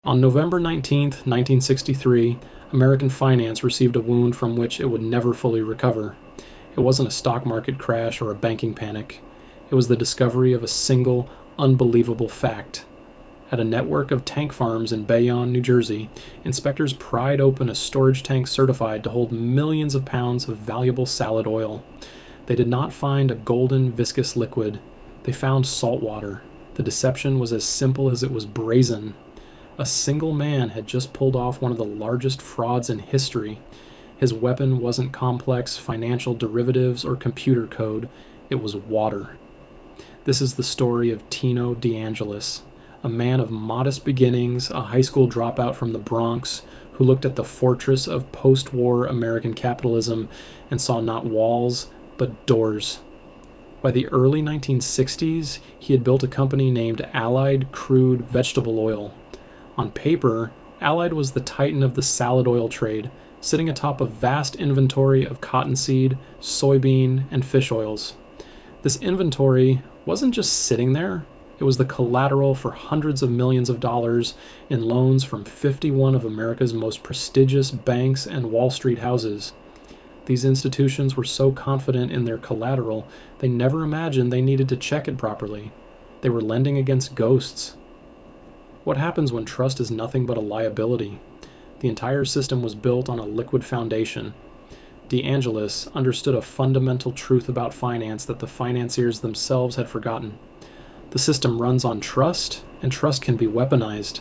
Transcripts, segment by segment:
On November 19, 1963, American finance received a wound from which it would never fully recover. It wasn't a stock market crash or a banking panic. It was the discovery of a single, unbelievable fact. At a network of tank farms in Bayonne, New Jersey, inspectors pried open a storage tank certified to hold millions of pounds of valuable salad oil. They did not find a golden, viscous liquid. They found salt water. The deception was as simple as it was brazen. A single man had just pulled off one of the largest frauds in history. His weapon wasn't complex financial derivatives or computer code. It was water. This is the story of Tino De Angelis, a man of modest beginnings, a high school dropout from the Bronx, who looked at the fortress of post-war American capitalism and saw not walls, but doors. By the early 1960s, he had built a company named Allied Crude Vegetable Oil. On paper, Allied was the titan of the salad oil trade, sitting atop a vast inventory of cottonseed, soybean, and fish oils. This inventory wasn't just sitting there. It was the collateral for hundreds of millions of dollars in loans from 51 of America's most prestigious banks and Wall Street houses. These institutions were so confident in their collateral, they never imagined they needed to check it properly. They were lending against ghosts. What happens when trust is nothing but a liability? The entire system was built on a liquid foundation. De Angelis understood a fundamental truth about finance that the financiers themselves had forgotten. The system runs on trust, and trust can be weaponized.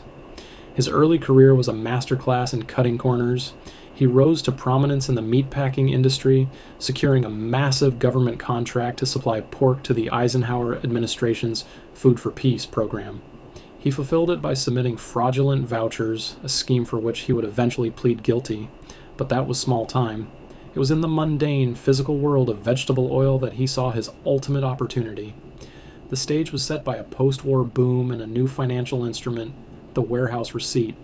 His early career was a masterclass in cutting corners. He rose to prominence in the meatpacking industry, securing a massive government contract to supply pork to the Eisenhower administration's Food for Peace program. He fulfilled it by submitting fraudulent vouchers, a scheme for which he would eventually plead guilty, but that was small time. It was in the mundane, physical world of vegetable oil that he saw his ultimate opportunity. The stage was set by a post-war boom and a new financial instrument, the warehouse receipt.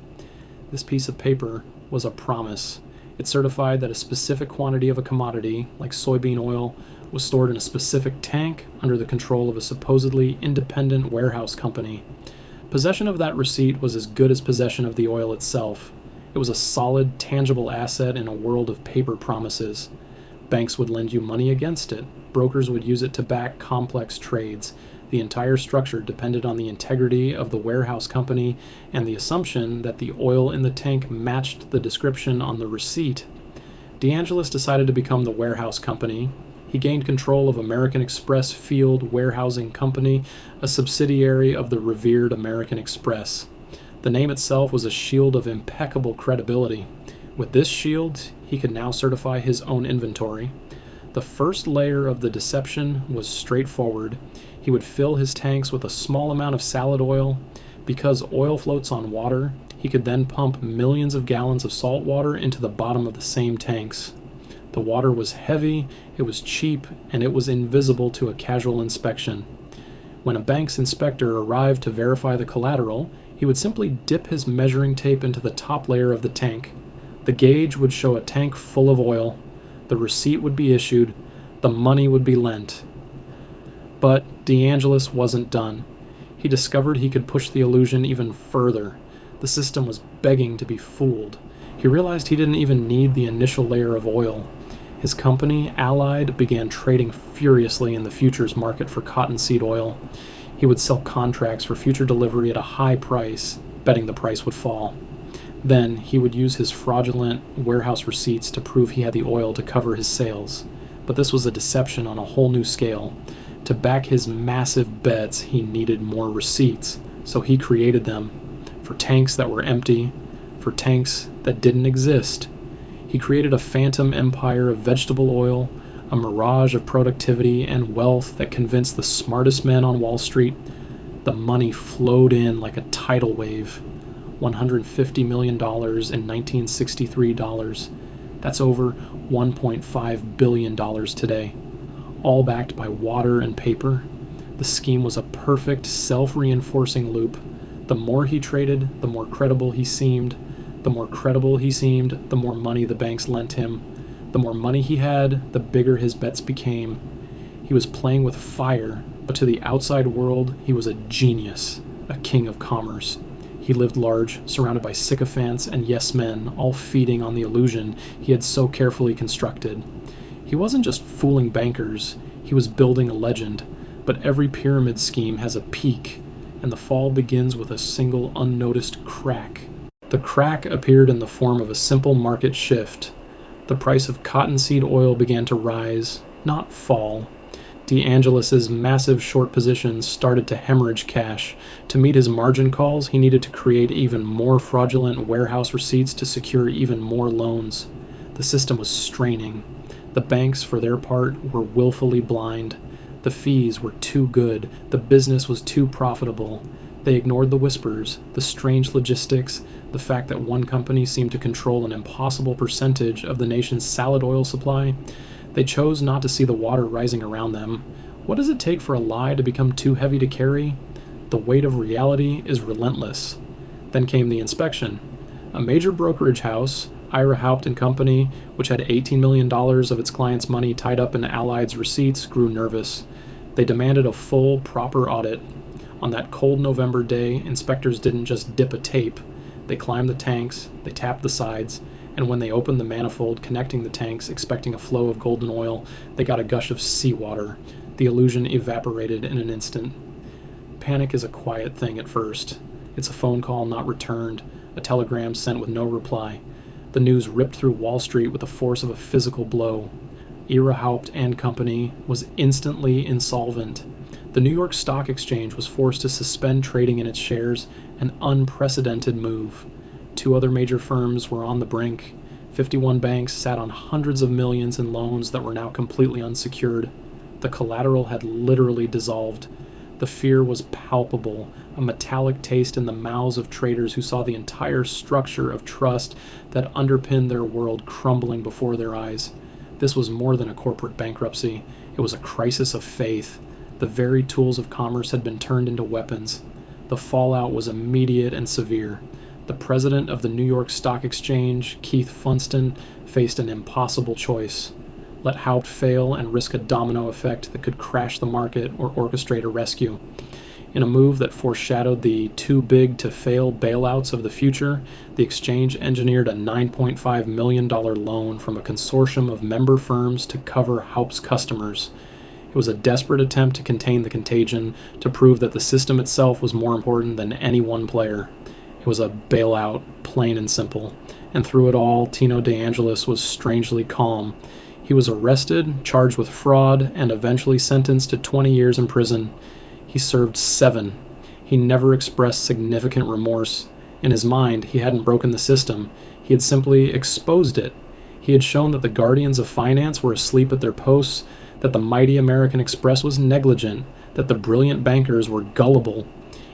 This piece of paper was a promise. It certified that a specific quantity of a commodity, like soybean oil, was stored in a specific tank under the control of a supposedly independent warehouse company. Possession of that receipt was as good as possession of the oil itself. It was a solid, tangible asset in a world of paper promises. Banks would lend you money against it. Brokers would use it to back complex trades. The entire structure depended on the integrity of the warehouse company and the assumption that the oil in the tank matched the description on the receipt. De Angelis decided to become the warehouse company. He gained control of American Express Field Warehousing Company, a subsidiary of the revered American Express. The name itself was a shield of impeccable credibility. With this shield, he could now certify his own inventory. The first layer of the deception was straightforward. He would fill his tanks with a small amount of salad oil. Because oil floats on water, he could then pump millions of gallons of salt water into the bottom of the same tanks. The water was heavy, it was cheap, and it was invisible to a casual inspection. When a bank's inspector arrived to verify the collateral, he would simply dip his measuring tape into the top layer of the tank. The gauge would show a tank full of oil. The receipt would be issued. The money would be lent. But De Angelis wasn't done. He discovered he could push the illusion even further. The system was begging to be fooled. He realized he didn't even need the initial layer of oil. His company, Allied, began trading furiously in the futures market for cottonseed oil. He would sell contracts for future delivery at a high price, betting the price would fall. Then he would use his fraudulent warehouse receipts to prove he had the oil to cover his sales. But this was a deception on a whole new scale. To back his massive bets, he needed more receipts, so he created them. For tanks that were empty, for tanks that didn't exist. He created a phantom empire of vegetable oil, a mirage of productivity and wealth that convinced the smartest men on Wall Street. The money flowed in like a tidal wave. $150 million in 1963 dollars. That's over $1.5 billion today. All backed by water and paper. The scheme was a perfect self-reinforcing loop. The more he traded, the more credible he seemed. The more credible he seemed, the more money the banks lent him. The more money he had, the bigger his bets became. He was playing with fire, but to the outside world, he was a genius, a king of commerce. He lived large, surrounded by sycophants and yes-men, all feeding on the illusion he had so carefully constructed. He wasn't just fooling bankers, he was building a legend, but every pyramid scheme has a peak, and the fall begins with a single unnoticed crack. The crack appeared in the form of a simple market shift. The price of cottonseed oil began to rise, not fall. De Angelis's massive short positions started to hemorrhage cash. To meet his margin calls, he needed to create even more fraudulent warehouse receipts to secure even more loans. The system was straining. The banks, for their part, were willfully blind. The fees were too good. The business was too profitable. They ignored the whispers, the strange logistics, the fact that one company seemed to control an impossible percentage of the nation's salad oil supply. They chose not to see the water rising around them. What does it take for a lie to become too heavy to carry? The weight of reality is relentless. Then came the inspection. A major brokerage house, Ira Haupt and Company, which had $18 million of its clients' money tied up in Allied's receipts, grew nervous. They demanded a full, proper audit. On that cold November day, inspectors didn't just dip a tape. They climbed the tanks, they tapped the sides, and when they opened the manifold connecting the tanks, expecting a flow of golden oil, they got a gush of seawater. The illusion evaporated in an instant. Panic is a quiet thing at first. It's a phone call not returned, a telegram sent with no reply. The news ripped through Wall Street with the force of a physical blow. Ira Haupt and Company was instantly insolvent. The New York Stock Exchange was forced to suspend trading in its shares, an unprecedented move. 2 other major firms were on the brink. 51 banks sat on hundreds of millions in loans that were now completely unsecured. The collateral had literally dissolved. The fear was palpable, a metallic taste in the mouths of traders who saw the entire structure of trust that underpinned their world crumbling before their eyes. This was more than a corporate bankruptcy. It was a crisis of faith. The very tools of commerce had been turned into weapons. The fallout was immediate and severe. The president of the New York Stock Exchange, Keith Funston, faced an impossible choice. Let Haupt fail and risk a domino effect that could crash the market or orchestrate a rescue. In a move that foreshadowed the too-big-to-fail bailouts of the future, the exchange engineered a $9.5 million loan from a consortium of member firms to cover Haupt's customers. It was a desperate attempt to contain the contagion, to prove that the system itself was more important than any one player. It was a bailout, plain and simple. And through it all, Tino De Angelis was strangely calm. He was arrested, charged with fraud, and eventually sentenced to 20 years in prison. He served 7. He never expressed significant remorse. In his mind, he hadn't broken the system. He had simply exposed it. He had shown that the guardians of finance were asleep at their posts, that the mighty American Express was negligent, that the brilliant bankers were gullible.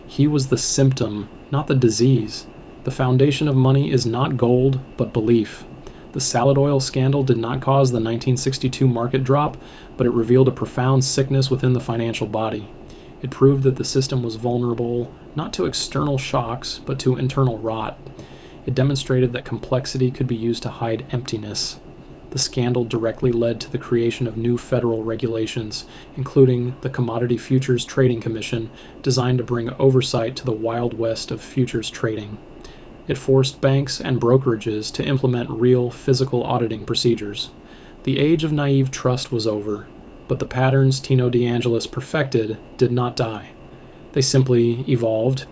He was the symptom, not the disease. The foundation of money is not gold, but belief. The salad oil scandal did not cause the 1962 market drop, but it revealed a profound sickness within the financial body. It proved that the system was vulnerable not to external shocks, but to internal rot. It demonstrated that complexity could be used to hide emptiness. The scandal directly led to the creation of new federal regulations, including the Commodity Futures Trading Commission, designed to bring oversight to the Wild West of futures trading. It forced banks and brokerages to implement real physical auditing procedures. The age of naive trust was over, but the patterns Tino De Angelis perfected did not die. They simply evolved.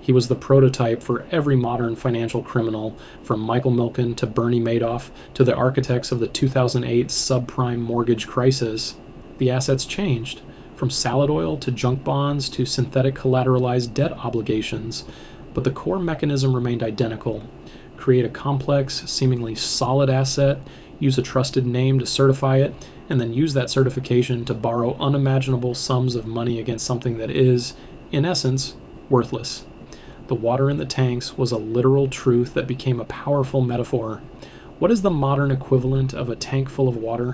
He was the prototype for every modern financial criminal, from Michael Milken to Bernie Madoff to the architects of the 2008 subprime mortgage crisis. The assets changed, from salad oil to junk bonds to synthetic collateralized debt obligations, but the core mechanism remained identical. Create a complex, seemingly solid asset, use a trusted name to certify it, and then use that certification to borrow unimaginable sums of money against something that is, in essence, worthless. The water in the tanks was a literal truth that became a powerful metaphor. What is the modern equivalent of a tank full of water?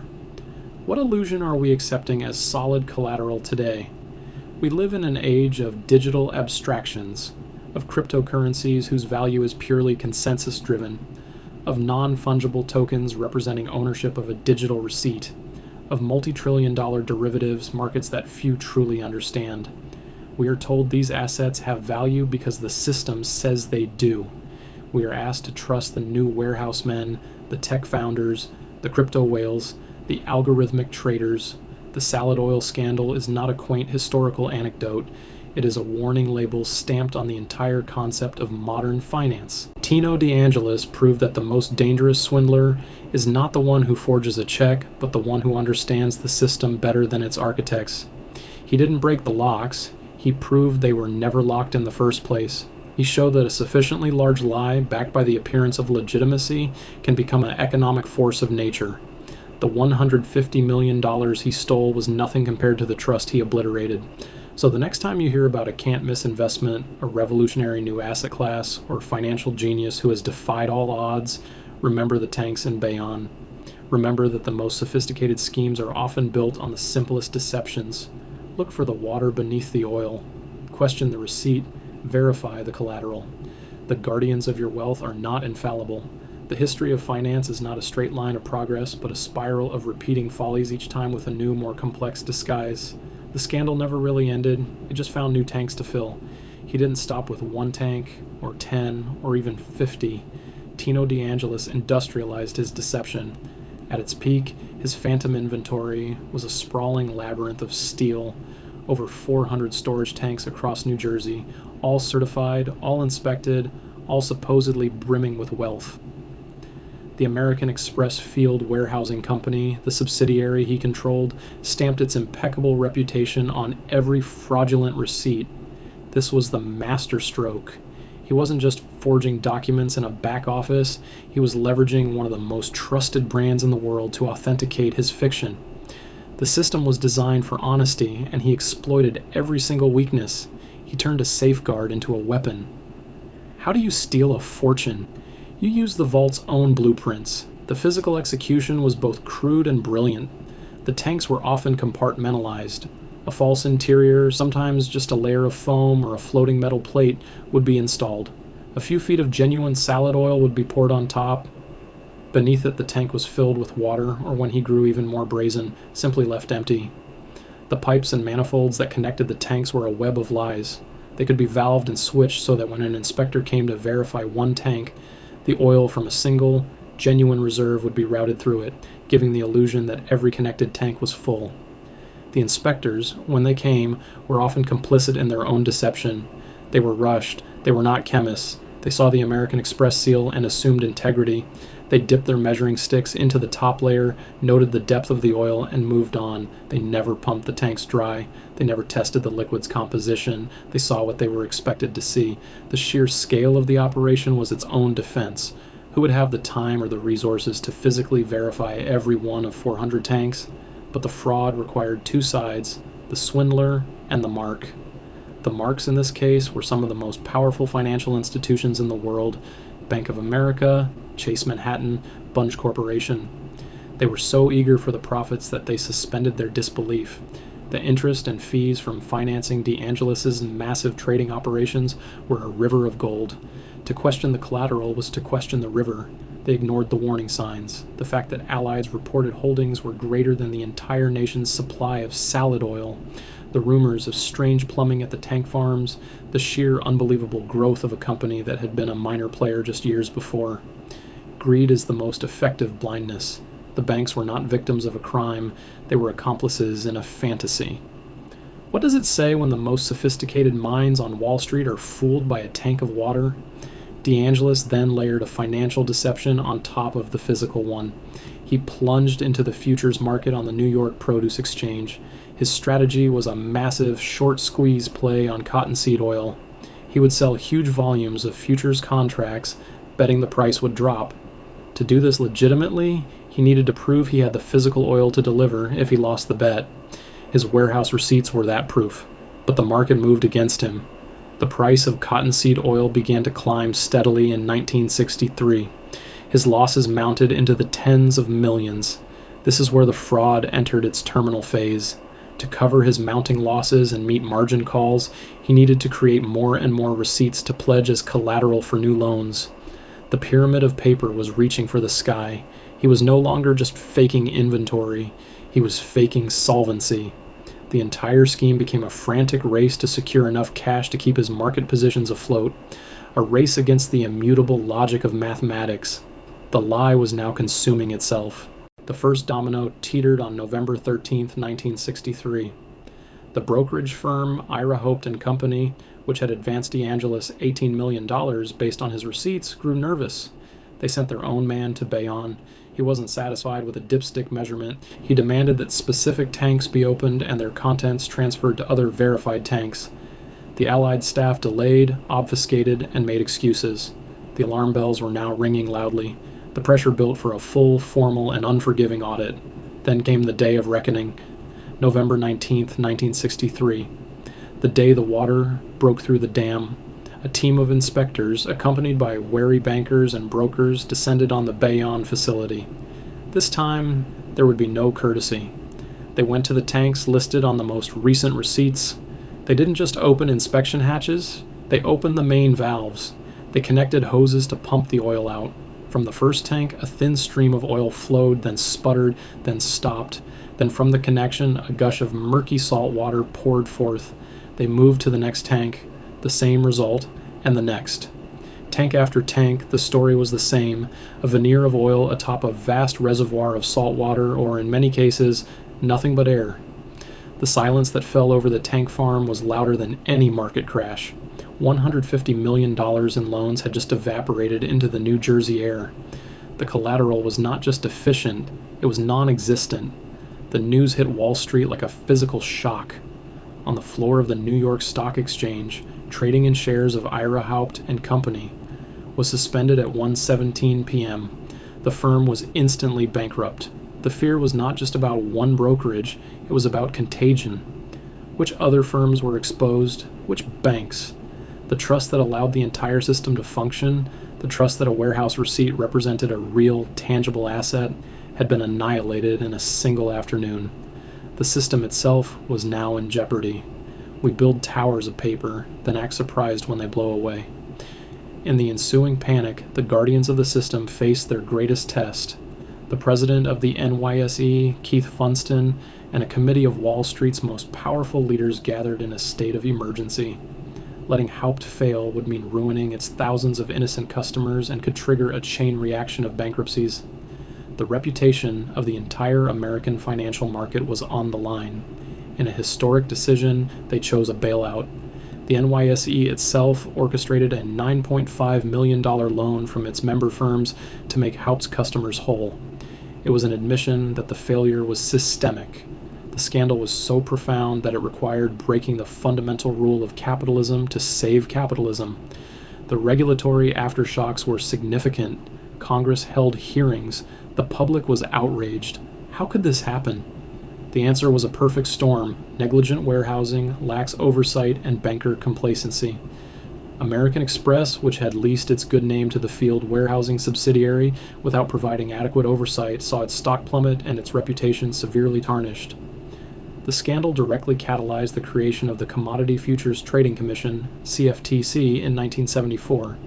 What illusion are we accepting as solid collateral today? We live in an age of digital abstractions, of cryptocurrencies whose value is purely consensus-driven, of non-fungible tokens representing ownership of a digital receipt, of multi-trillion-dollar derivatives, markets that few truly understand. We are told these assets have value because the system says they do. We are asked to trust the new warehouse men, the tech founders, the crypto whales, the algorithmic traders. The salad oil scandal is not a quaint historical anecdote. It is a warning label stamped on the entire concept of modern finance. Tino De Angelis proved that the most dangerous swindler is not the one who forges a check, but the one who understands the system better than its architects. He didn't break the locks. He proved they were never locked in the first place. He showed that a sufficiently large lie, backed by the appearance of legitimacy, can become an economic force of nature. The $150 million he stole was nothing compared to the trust he obliterated. So the next time you hear about a can't-miss investment, a revolutionary new asset class, or financial genius who has defied all odds, remember the tanks in Bayonne. Remember that the most sophisticated schemes are often built on the simplest deceptions. Look for the water beneath the oil. Question the receipt. Verify the collateral. The guardians of your wealth are not infallible. The history of finance is not a straight line of progress, but a spiral of repeating follies each time with a new, more complex disguise. The scandal never really ended. It just found new tanks to fill. He didn't stop with 1 tank, or 10, or even 50. Tino De Angelis industrialized his deception. At its peak, his phantom inventory was a sprawling labyrinth of steel. Over 400 storage tanks across New Jersey, all certified, all inspected, all supposedly brimming with wealth. The American Express Field Warehousing Company, the subsidiary he controlled, stamped its impeccable reputation on every fraudulent receipt. This was the masterstroke. He wasn't just forging documents in a back office, he was leveraging one of the most trusted brands in the world to authenticate his fiction. The system was designed for honesty, and he exploited every single weakness. He turned a safeguard into a weapon. How do you steal a fortune? You use the vault's own blueprints. The physical execution was both crude and brilliant. The tanks were often compartmentalized. A false interior, sometimes just a layer of foam or a floating metal plate, would be installed. A few feet of genuine salad oil would be poured on top. Beneath it, the tank was filled with water, or when he grew even more brazen, simply left empty. The pipes and manifolds that connected the tanks were a web of lies. They could be valved and switched so that when an inspector came to verify 1 tank, the oil from a single, genuine reserve would be routed through it, giving the illusion that every connected tank was full. The inspectors, when they came, were often complicit in their own deception. They were rushed. They were not chemists. They saw the American Express seal and assumed integrity. They dipped their measuring sticks into the top layer, noted the depth of the oil, and moved on. They never pumped the tanks dry. They never tested the liquid's composition. They saw what they were expected to see. The sheer scale of the operation was its own defense. Who would have the time or the resources to physically verify every one of 400 tanks? But the fraud required 2 sides, the swindler and the mark. The marks in this case were some of the most powerful financial institutions in the world: Bank of America, Chase Manhattan, Bunge Corporation. They were so eager for the profits that they suspended their disbelief. The interest and fees from financing De Angelis's massive trading operations were a river of gold. To question the collateral was to question the river. They ignored the warning signs, the fact that Allied's reported holdings were greater than the entire nation's supply of salad oil, the rumors of strange plumbing at the tank farms, the sheer unbelievable growth of a company that had been a minor player just years before. Greed is the most effective blindness. The banks were not victims of a crime, they were accomplices in a fantasy. What does it say when the most sophisticated minds on Wall Street are fooled by a tank of water? De Angelis then layered a financial deception on top of the physical one. He plunged into the futures market on the New York Produce Exchange. His strategy was a massive short squeeze play on cottonseed oil. He would sell huge volumes of futures contracts, betting the price would drop. To do this legitimately, he needed to prove he had the physical oil to deliver if he lost the bet. His warehouse receipts were that proof, but the market moved against him. The price of cottonseed oil began to climb steadily in 1963. His losses mounted into the tens of millions. This is where the fraud entered its terminal phase. To cover his mounting losses and meet margin calls, he needed to create more and more receipts to pledge as collateral for new loans. The pyramid of paper was reaching for the sky. He was no longer just faking inventory. He was faking solvency. The entire scheme became a frantic race to secure enough cash to keep his market positions afloat, a race against the immutable logic of mathematics. The lie was now consuming itself. The first domino teetered on November 13, 1963. The brokerage firm Ira Hoped and Company, which had advanced De Angelis $18 million based on his receipts, grew nervous. They sent their own man to Bayonne. He wasn't satisfied with a dipstick measurement. He demanded that specific tanks be opened and their contents transferred to other verified tanks. The Allied staff delayed, obfuscated, and made excuses. The alarm bells were now ringing loudly. The pressure built for a full, formal, and unforgiving audit. Then came the day of reckoning, November 19, 1963. The day the water broke through the dam. A team of inspectors, accompanied by wary bankers and brokers, descended on the Bayonne facility. This time, there would be no courtesy. They went to the tanks listed on the most recent receipts. They didn't just open inspection hatches, they opened the main valves. They connected hoses to pump the oil out. From the first tank, a thin stream of oil flowed, then sputtered, then stopped. Then from the connection, a gush of murky salt water poured forth. They moved to the next tank. The same result, and the next. Tank after tank, the story was the same, a veneer of oil atop a vast reservoir of salt water, or in many cases, nothing but air. The silence that fell over the tank farm was louder than any market crash. $150 million in loans had just evaporated into the New Jersey air. The collateral was not just deficient, it was non-existent. The news hit Wall Street like a physical shock. On the floor of the New York Stock Exchange, trading in shares of Ira Hoped and Company was suspended at 1:17 p.m. The firm was instantly bankrupt. The fear was not just about one brokerage, it was about contagion. Which other firms were exposed? Which banks? The trust that allowed the entire system to function, the trust that a warehouse receipt represented a real, tangible asset, had been annihilated in a single afternoon. The system itself was now in jeopardy. We build towers of paper, then act surprised when they blow away. In the ensuing panic, the guardians of the system faced their greatest test. The president of the NYSE, Keith Funston, and a committee of Wall Street's most powerful leaders gathered in a state of emergency. Letting Haupt fail would mean ruining its thousands of innocent customers and could trigger a chain reaction of bankruptcies. The reputation of the entire American financial market was on the line. In a historic decision, they chose a bailout. The NYSE itself orchestrated a $9.5 million loan from its member firms to make Haupt's customers whole. It was an admission that the failure was systemic. The scandal was so profound that it required breaking the fundamental rule of capitalism to save capitalism. The regulatory aftershocks were significant. Congress held hearings. The public was outraged. How could this happen? The answer was a perfect storm: negligent warehousing, lax oversight, and banker complacency. American Express, which had leased its good name to the field warehousing subsidiary without providing adequate oversight, saw its stock plummet and its reputation severely tarnished. The scandal directly catalyzed the creation of the Commodity Futures Trading Commission, CFTC, in 1974,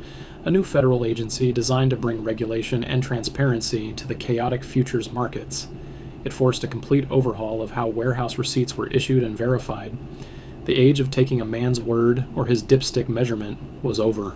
a new federal agency designed to bring regulation and transparency to the chaotic futures markets. It forced a complete overhaul of how warehouse receipts were issued and verified. The age of taking a man's word or his dipstick measurement was over.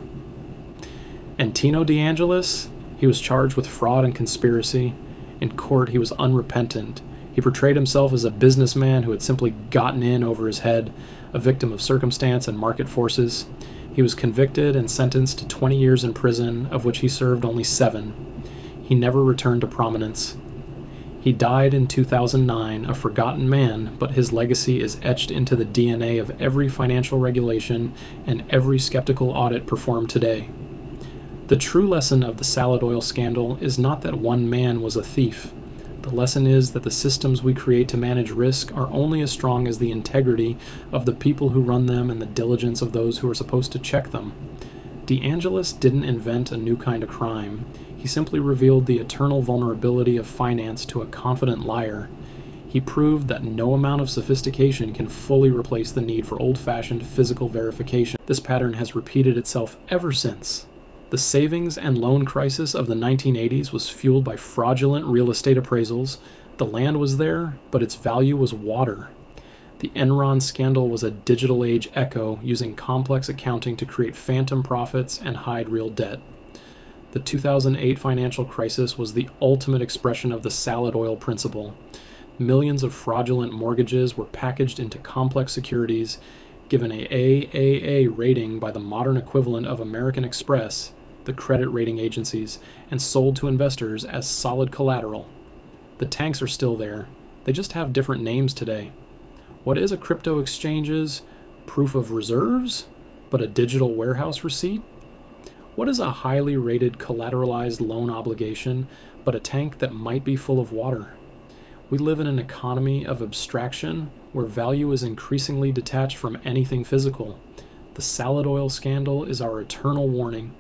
And Tino De Angelis? He was charged with fraud and conspiracy. In court, he was unrepentant. He portrayed himself as a businessman who had simply gotten in over his head, a victim of circumstance and market forces. He was convicted and sentenced to 20 years in prison, of which he served only 7. He never returned to prominence. He died in 2009, a forgotten man, but his legacy is etched into the DNA of every financial regulation and every skeptical audit performed today. The true lesson of the salad oil scandal is not that one man was a thief. The lesson is that the systems we create to manage risk are only as strong as the integrity of the people who run them and the diligence of those who are supposed to check them. De Angelis didn't invent a new kind of crime. He simply revealed the eternal vulnerability of finance to a confident liar. He proved that no amount of sophistication can fully replace the need for old-fashioned physical verification. This pattern has repeated itself ever since. The savings and loan crisis of the 1980s was fueled by fraudulent real estate appraisals. The land was there, but its value was water. The Enron scandal was a digital age echo using complex accounting to create phantom profits and hide real debt. The 2008 financial crisis was the ultimate expression of the salad oil principle. Millions of fraudulent mortgages were packaged into complex securities, given a AAA rating by the modern equivalent of American Express, the credit rating agencies, and sold to investors as solid collateral. The tanks are still there. They just have different names today. What is a crypto exchange's proof of reserves, but a digital warehouse receipt? What is a highly rated collateralized loan obligation, but a tank that might be full of water? We live in an economy of abstraction where value is increasingly detached from anything physical. The salad oil scandal is our eternal warning.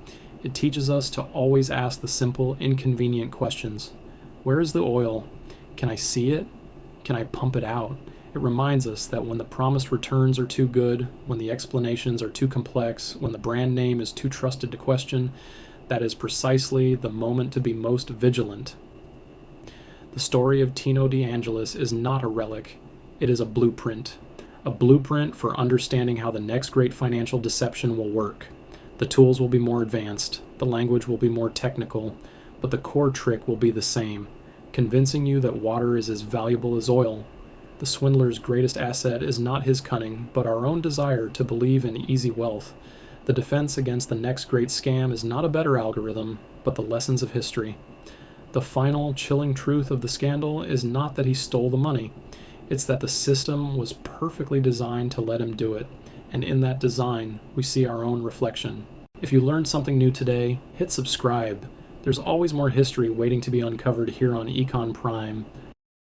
It teaches us to always ask the simple, inconvenient questions. Where is the oil? Can I see it? Can I pump it out? It reminds us that when the promised returns are too good, when the explanations are too complex, when the brand name is too trusted to question, that is precisely the moment to be most vigilant. The story of Tino De Angelis is not a relic, it is a blueprint for understanding how the next great financial deception will work. The tools will be more advanced, the language will be more technical, but the core trick will be the same, convincing you that water is as valuable as oil. The swindler's greatest asset is not his cunning, but our own desire to believe in easy wealth. The defense against the next great scam is not a better algorithm, but the lessons of history. The final, chilling truth of the scandal is not that he stole the money. It's that the system was perfectly designed to let him do it, and in that design, we see our own reflection. If you learned something new today, hit subscribe. There's always more history waiting to be uncovered here on Econ Prime.